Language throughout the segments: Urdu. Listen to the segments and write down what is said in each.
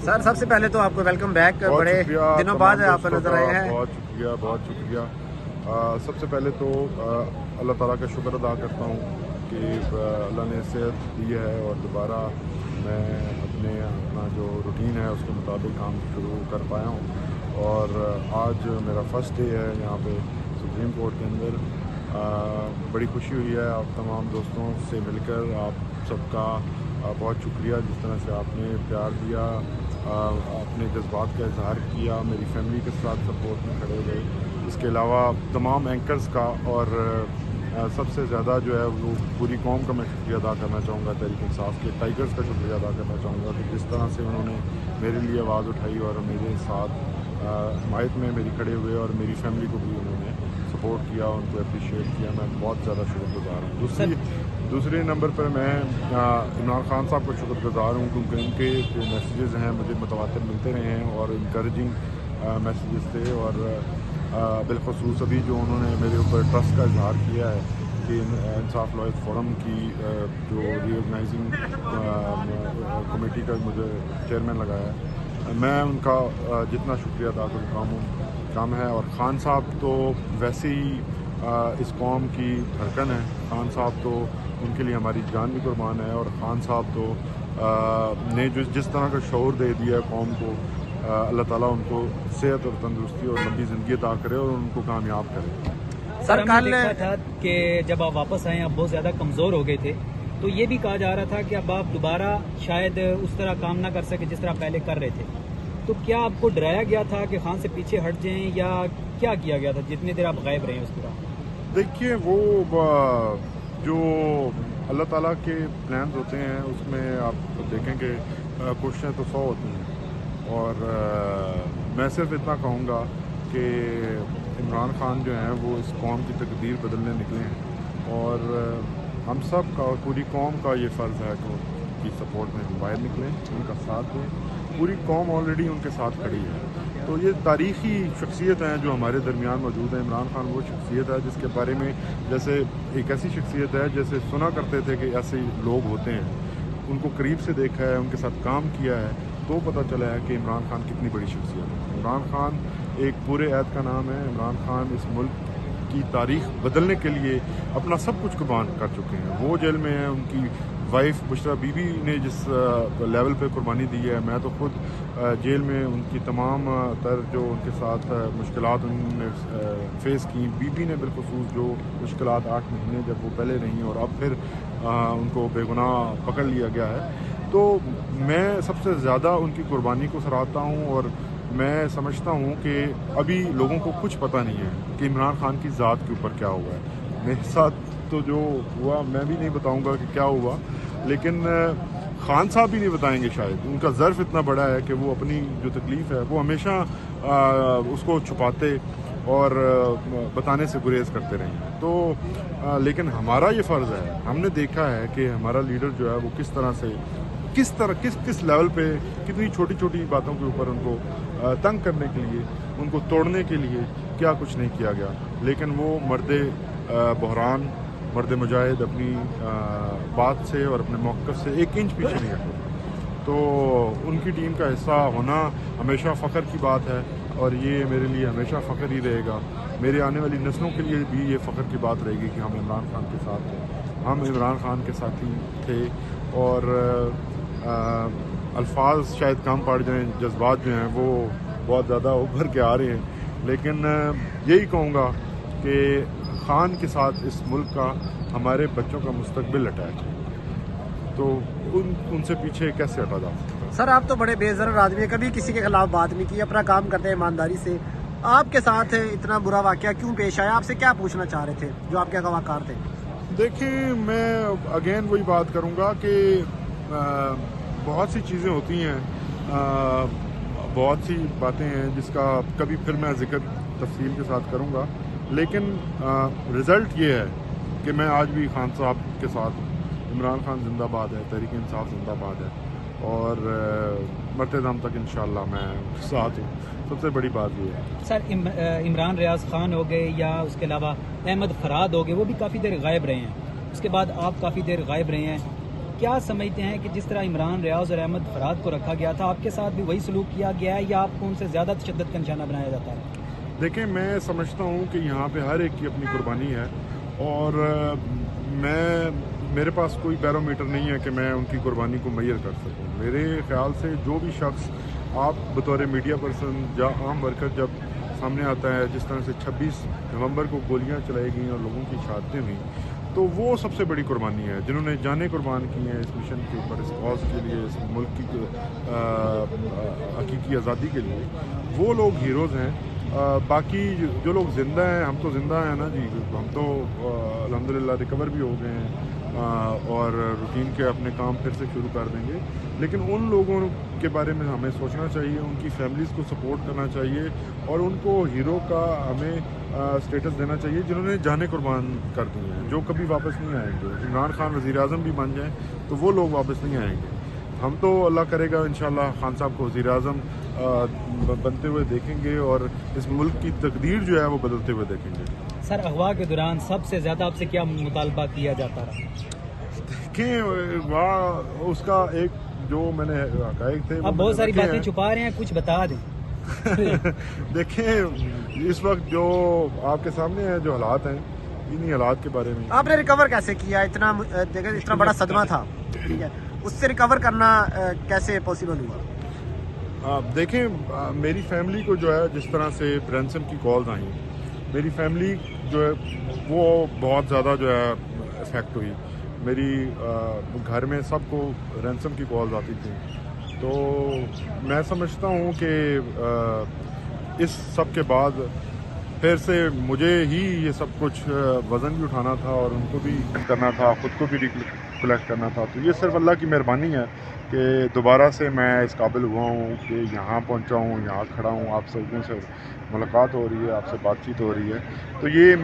سر سب سے پہلے تو آپ کو ویلکم بیک، بڑے دنوں بعد آپ نظر آئے ہیں. بہت شکریہ. سب سے پہلے تو اللہ تعالیٰ کا شکر ادا کرتا ہوں کہ اللہ نے صحت دی ہے اور دوبارہ میں اپنا جو روٹین ہے اس کے مطابق کام شروع کر پایا ہوں. اور آج میرا فرسٹ ڈے ہے یہاں پہ سپریم کورٹ کے اندر. بڑی خوشی ہوئی ہے آپ تمام دوستوں سے مل کر. آپ سب کا بہت شکریہ جس طرح سے آپ نے پیار دیا، اپنے جذبات کا اظہار کیا، میری فیملی کے ساتھ سپورٹ میں کھڑے ہوئے. اس کے علاوہ تمام اینکرز کا اور سب سے زیادہ جو ہے وہ پوری قوم کا میں شکریہ ادا کرنا چاہوں گا. تحریک انصاف کے ٹائیگرز کا شکریہ ادا کرنا چاہوں گا کہ جس طرح سے انہوں نے میرے لیے آواز اٹھائی اور میرے ساتھ حمایت میں میری کھڑے ہوئے اور میری فیملی کو بھی انہوں نے سپورٹ کیا، ان کو اپریشیٹ کیا. میں بہت زیادہ شکر گزار ہوں. دوسرے نمبر پر میں عمران خان صاحب کا شکر گزار ہوں کیونکہ ان کے جو میسیجز ہیں مجھے متواتر ملتے رہے ہیں اور انکریجنگ میسیجز تھے. اور بالخصوص ابھی جو انہوں نے میرے اوپر ٹرسٹ کا اظہار کیا ہے کہ انصاف لائق فورم کی جو ری آرگنائزنگ کمیٹی کا مجھے چیئرمین لگایا ہے، میں ان کا جتنا شکریہ ادا کروں کام ہے. اور خان صاحب تو ویسے ہی اس قوم کی دھڑکن ہے. خان صاحب تو ان کے لیے ہماری جان بھی قربان ہے. اور خان صاحب تو نے جس طرح کا شعور دے دیا ہے قوم کو، اللہ تعالیٰ ان کو صحت اور تندرستی اور لمبی زندگی عطا کرے اور ان کو کامیاب کرے. سر ہم نے دیکھا تھا کہ جب آپ واپس آئے آپ بہت زیادہ کمزور ہو گئے تھے، تو یہ بھی کہا جا رہا تھا کہ اب آپ دوبارہ شاید اس طرح کام نہ کر سکے جس طرح پہلے کر رہے تھے. تو کیا آپ کو ڈرایا گیا تھا کہ خان سے پیچھے ہٹ جائیں یا کیا کیا گیا تھا جتنی دیر آپ غائب رہے ہیں اس طرح؟ دیکھیے، وہ جو اللہ تعالیٰ کے پلانز ہوتے ہیں اس میں آپ دیکھیں کہ کوششیں تو 100 ہوتی ہیں. اور میں صرف اتنا کہوں گا کہ عمران خان جو ہیں وہ اس قوم کی تقدیر بدلنے نکلے ہیں اور ہم سب کا اور پوری قوم کا یہ فرض ہے کہ ان کی سپورٹ میں ہم باہر نکلیں، ان کا ساتھ دیں. پوری قوم آلریڈی ان کے ساتھ کھڑی ہے. تو یہ تاریخی شخصیت ہیں جو ہمارے درمیان موجود ہیں. عمران خان وہ شخصیت ہے جس کے بارے میں جیسے ایک ایسی شخصیت ہے جیسے سنا کرتے تھے کہ ایسے لوگ ہوتے ہیں، ان کو قریب سے دیکھا ہے، ان کے ساتھ کام کیا ہے تو پتہ چلا ہے کہ عمران خان کتنی بڑی شخصیت ہے. عمران خان ایک پورے عہد کا نام ہے. عمران خان اس ملک کی تاریخ بدلنے کے لیے اپنا سب کچھ قربان کر چکے ہیں. وہ جیل میں ہیں، ان کی وائف بشرا بی بی نے جس لیول پہ قربانی دی ہے، میں تو خود جیل میں ان کی تمام تر جو ان کے ساتھ مشکلات انہوں نے فیس کی، بی بی نے بالخصوص جو مشکلات 8 مہینے جب وہ پہلے رہیں اور اب پھر ان کو بے گناہ پکڑ لیا گیا ہے، تو میں سب سے زیادہ ان کی قربانی کو سراہتا ہوں. اور میں سمجھتا ہوں کہ ابھی لوگوں کو کچھ پتہ نہیں ہے کہ عمران خان کی ذات کے اوپر کیا ہوا ہے. میرے ساتھ تو جو ہوا میں بھی نہیں بتاؤں گا کہ کیا ہوا، لیکن خان صاحب بھی نہیں بتائیں گے شاید. ان کا ظرف اتنا بڑا ہے کہ وہ اپنی جو تکلیف ہے وہ ہمیشہ اس کو چھپاتے اور بتانے سے گریز کرتے رہے ہیں. تو لیکن ہمارا یہ فرض ہے، ہم نے دیکھا ہے کہ ہمارا لیڈر جو ہے وہ کس طرح سے کس لیول پہ کتنی چھوٹی چھوٹی باتوں کے اوپر ان کو تنگ کرنے کے لیے، ان کو توڑنے کے لیے کیا کچھ نہیں کیا گیا. لیکن وہ مرد بحران، مرد مجاہد اپنی بات سے اور اپنے موقف سے 1 انچ پیچھے نہیں ہٹے. تو ان کی ٹیم کا حصہ ہونا ہمیشہ فخر کی بات ہے اور یہ میرے لیے ہمیشہ فخر ہی رہے گا. میرے آنے والی نسلوں کے لیے بھی یہ فخر کی بات رہے گی کہ ہم عمران خان کے ساتھ تھے، ہم عمران خان کے ساتھی تھے. اور الفاظ شاید کم پڑ جائیں، جذبات جو ہیں وہ بہت زیادہ ابھر کے آ رہے ہیں، لیکن یہی کہوں گا کہ خان کے ساتھ اس ملک کا، ہمارے بچوں کا مستقبل اٹیچ ہے. تو ان سے پیچھے کیسے ہٹا جا سکتا ہے؟ سر آپ تو بڑے بے ضرر آدمی ہیں، کبھی کسی کے خلاف بات نہیں کی، اپنا کام کرتے ہیں ایمانداری سے. آپ کے ساتھ اتنا برا واقعہ کیوں پیش آیا؟ آپ سے کیا پوچھنا چاہ رہے تھے جو آپ کے گواہکار تھے؟ دیکھیں، میں اگین وہی بات کروں گا کہ بہت سی چیزیں ہوتی ہیں، بہت سی باتیں ہیں جس کا کبھی پھر میں ذکر تفصیل کے ساتھ کروں گا. لیکن رزلٹ یہ ہے کہ میں آج بھی خان صاحب کے ساتھ ہوں. عمران خان زندہ باد ہے، تحریک انصاف زندہ باد ہے اور مرتے دم تک انشاءاللہ میں ساتھ ہوں. سب سے بڑی بات یہ ہے. سر عمران ریاض خان ہو گئے یا اس کے علاوہ احمد فراد ہو گئے، وہ بھی کافی دیر غائب رہے ہیں. اس کے بعد آپ کافی دیر غائب رہے ہیں. کیا سمجھتے ہیں کہ جس طرح عمران، ریاض اور احمد فرحات کو رکھا گیا تھا، آپ کے ساتھ بھی وہی سلوک کیا گیا ہے یا آپ کو ان سے زیادہ تشدد کا نشانہ بنایا جاتا ہے؟ دیکھیں، میں سمجھتا ہوں کہ یہاں پہ ہر ایک کی اپنی قربانی ہے، اور میرے پاس کوئی بیرومیٹر نہیں ہے کہ میں ان کی قربانی کو میئر کر سکوں۔ میرے خیال سے جو بھی شخص آپ بطور میڈیا پرسن یا عام ورکر جب سامنے آتا ہے، جس طرح سے 26 نومبر کو گولیاں چلائی گئیں اور لوگوں کی شہادتیں ہوئیں، تو وہ سب سے بڑی قربانی ہے، جنہوں نے جانیں قربان کی ہیں اس مشن کے اوپر، اس کاز کے لیے، اس ملک کی حقیقی آزادی کے لیے۔ وہ لوگ ہیروز ہیں۔ باقی جو لوگ زندہ ہیں، ہم تو زندہ ہیں نا جی، ہم تو الحمدللہ ریکور بھی ہو گئے ہیں اور روٹین کے اپنے کام پھر سے شروع کر دیں گے، لیکن ان لوگوں کے بارے میں ہمیں سوچنا چاہیے، ان کی فیملیز کو سپورٹ کرنا چاہیے اور ان کو ہیرو کا ہمیں اسٹیٹس دینا چاہیے، جنہوں نے جانیں قربان کر دی ہیں، جو کبھی واپس نہیں آئیں گے۔ عمران خان وزیر اعظم بھی بن جائیں تو وہ لوگ واپس نہیں آئیں گے۔ ہم تو اللہ کرے گا انشاءاللہ خان صاحب کو وزیر اعظم بنتے ہوئے دیکھیں گے اور اس ملک کی تقدیر جو ہے وہ بدلتے ہوئے دیکھیں گے۔ سر، اغوا کے دوران سب سے زیادہ آپ سے کیا مطالبہ کیا جاتا رہا؟ دیکھیں، وہاں اس کا ایک جو میں نے حقائق تھے، آپ بہت ساری باتیں چھپا رہے ہیں، کچھ بتا دیں۔ دیکھیں، اس وقت جو آپ کے سامنے ہیں، جو حالات ہیں، انہی حالات کے بارے میں آپ نے ریکور کیسے کیا؟ اتنا بڑا صدمہ تھا، ٹھیک ہے، اس سے ریکور کرنا کیسے پاسبل ہوا؟ دیکھیں، میری فیملی کو جو ہے جس طرح سے رینسم کی کالز آئیں، میری فیملی جو ہے وہ بہت زیادہ جو ہے افیکٹ ہوئی۔ میری گھر میں سب کو رینسم کی کالز آتی تھیں، تو میں سمجھتا ہوں کہ اس سب کے بعد پھر سے مجھے ہی یہ سب کچھ وزن بھی اٹھانا تھا اور ان کو بھی کرنا تھا، خود کو بھی ریکلیکٹ کرنا تھا۔ تو یہ صرف اللہ کی مہربانی ہے کہ دوبارہ سے میں اس قابل ہوا ہوں کہ یہاں پہنچا ہوں، یہاں کھڑا ہوں، آپ سبوں سے ملاقات ہو رہی ہے، آپ سے بات چیت ہو رہی ہے۔ تو یہ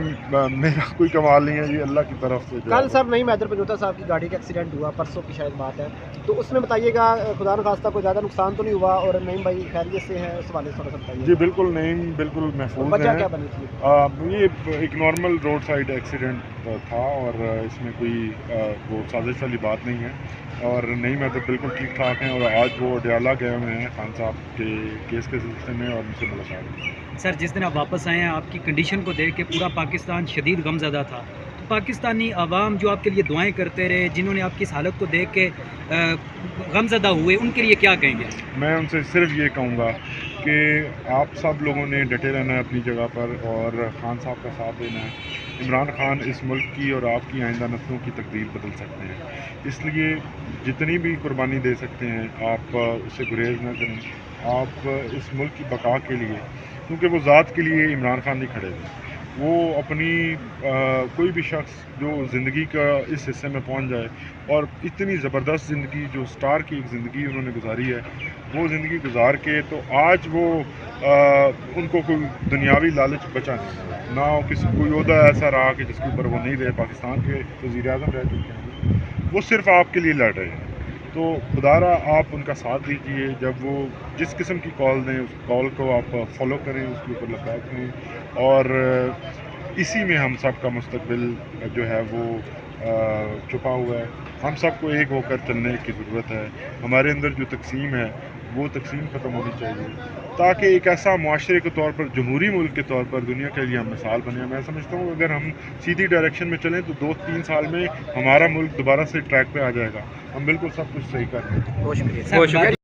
میرا کوئی کمال نہیں ہے، یہ اللہ کی طرف سے جو کل صاحب نعیم حیدر پنجوتا صاحب کی گاڑی کا ایکسیڈنٹ ہوا، پرسوں کی شاید بات ہے، تو اس میں بتائیے گا خدا نخواستہ کوئی زیادہ نقصان تو نہیں ہوا اور نعیم بھائی خیریت سے ہیں؟ اس حوالے سے تھوڑا سا بتائیے۔ جی بالکل، نعیم بالکل محفوظ وجہ کیا ہیں۔ بنی تھی؟ یہ ایک نارمل روڈ سائڈ ایکسیڈنٹ تھا اور اس میں کوئی وہ سازش والی بات نہیں ہے، اور نعیم حیدر بالکل ٹھیک ٹھاک ہیں، اور آج وہ ڈیالہ گئے ہوئے ہیں خان صاحب کے کیس کے سلسلے میں، اور ان سے ملاقات ہوئی۔ سر، جس دن آپ واپس آئے ہیں، آپ کی کنڈیشن کو دیکھ کے پورا پاکستان شدید غمزدہ تھا، تو پاکستانی عوام جو آپ کے لیے دعائیں کرتے رہے، جنہوں نے آپ کی اس حالت کو دیکھ کے غمزدہ ہوئے، ان کے لیے کیا کہیں گے؟ میں ان سے صرف یہ کہوں گا کہ آپ سب لوگوں نے ڈٹے رہنا ہے اپنی جگہ پر اور خان صاحب کا ساتھ دینا ہے۔ عمران خان اس ملک کی اور آپ کی آئندہ نسلوں کی تقدیر بدل سکتے ہیں، اس لیے جتنی بھی قربانی دے سکتے ہیں آپ اسے گریز نہ کریں۔ آپ اس ملک کی بقا کے لیے، کیونکہ وہ ذات کے لیے عمران خان نہیں کھڑے ہوئے، وہ اپنی کوئی بھی شخص جو زندگی کا اس حصے میں پہنچ جائے اور اتنی زبردست زندگی، جو سٹار کی ایک زندگی انہوں نے گزاری ہے، وہ زندگی گزار کے تو آج وہ ان کو کوئی دنیاوی لالچ بچا نہیں، نہ کسی کوئی عہدہ ایسا رہا کہ جس کے اوپر وہ نہیں رہے، پاکستان کے وزیر اعظم رہ چکے ہیں، وہ صرف آپ کے لیے لڑ رہے ہیں۔ تو خدارا آپ ان کا ساتھ دیجیے، جب وہ جس قسم کی کال دیں اس کال کو آپ فالو کریں، اس کے اوپر لگات کریں، اور اسی میں ہم سب کا مستقبل جو ہے وہ چھپا ہوا ہے۔ ہم سب کو ایک ہو کر چلنے کی ضرورت ہے۔ ہمارے اندر جو تقسیم ہے وہ تقسیم ختم ہونی چاہیے، تاکہ ایک ایسا معاشرے کے طور پر، جمہوری ملک کے طور پر دنیا کے لیے ہم مثال بنے۔ میں سمجھتا ہوں اگر ہم سیدھی ڈائریکشن میں چلیں تو 2-3 سال میں ہمارا ملک دوبارہ سے ٹریک پہ آ جائے گا، ہم بالکل سب کچھ صحیح کر لیں گے۔ بہت شکریہ۔